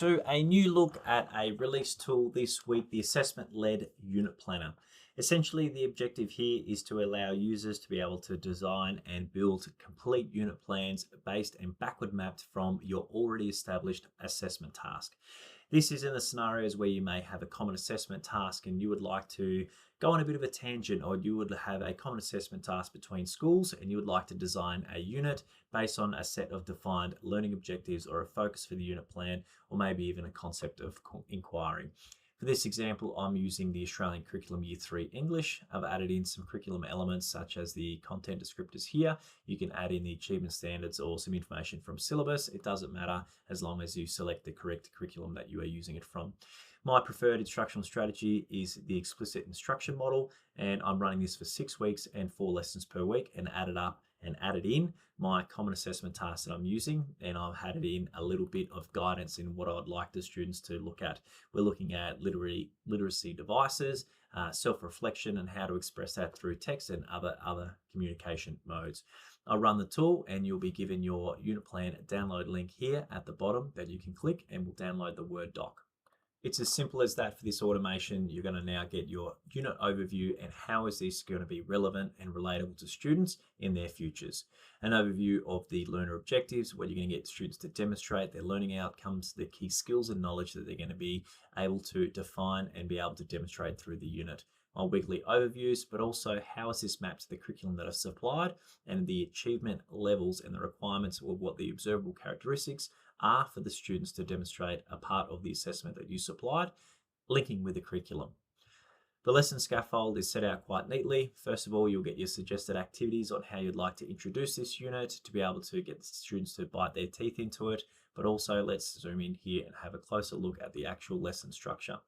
So a new look at a release tool this week, the assessment-led unit planner. Essentially, the objective here is to allow users to be able to design and build complete unit plans based and backward mapped from your already established assessment task. This is in the scenarios where you may have a common assessment task and you would like to go on a bit of a tangent, or you would have a common assessment task between schools and you would like to design a unit based on a set of defined learning objectives or a focus for the unit plan, or maybe even a concept of inquiry. For this example, I'm using the Australian Curriculum Year 3 English. I've added in some curriculum elements such as the content descriptors here. You can add in the achievement standards or some information from syllabus. It doesn't matter as long as you select the correct curriculum that you are using it from. My preferred instructional strategy is the explicit instruction model, and I'm running this for 6 weeks and 4 lessons per week, and added in my common assessment tasks that I'm using, and I've added in a little bit of guidance in what I'd like the students to look at. We're looking at literacy devices, self-reflection, and how to express that through text and other communication modes. I'll run the tool and you'll be given your unit plan download link here at the bottom that you can click, and we'll download the Word doc. It's as simple as that for this automation. You're going to now get your unit overview and how is this going to be relevant and relatable to students in their futures. An overview of the learner objectives, where you're going to get students to demonstrate their learning outcomes, the key skills and knowledge that they're going to be able to define and be able to demonstrate through the unit. My weekly overviews, but also how is this mapped to the curriculum that I've supplied, and the achievement levels and the requirements, or what the observable characteristics are for the students to demonstrate a part of the assessment that you supplied, linking with the curriculum. The lesson scaffold is set out quite neatly. First of all, you'll get your suggested activities on how you'd like to introduce this unit to be able to get the students to bite their teeth into it, but also let's zoom in here and have a closer look at the actual lesson structure.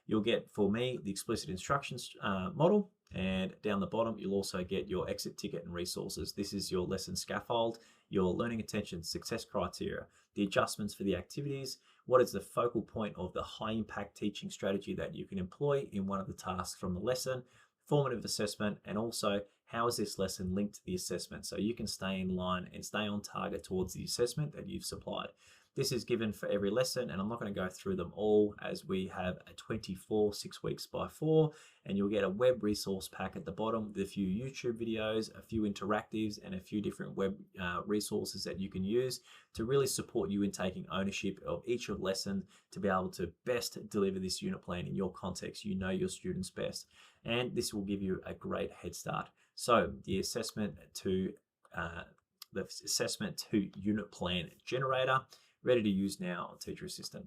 You'll get, for me, the explicit instructions model, and down the bottom, you'll also get your exit ticket and resources. This is your lesson scaffold, your learning attention success criteria, the adjustments for the activities, what is the focal point of the high impact teaching strategy that you can employ in one of the tasks from the lesson, formative assessment, and also how is this lesson linked to the assessment, so you can stay in line and stay on target towards the assessment that you've supplied. This is given for every lesson, and I'm not going to go through them all as we have a 24 6 weeks by 4, and you'll get a web resource pack at the bottom with a few YouTube videos, a few interactives, and a few different web resources that you can use to really support you in taking ownership of each of lesson to be able to best deliver this unit plan in your context. You know your students best, and this will give you a great head start. So the assessment to unit plan generator, ready to use now on Teacher Assistant.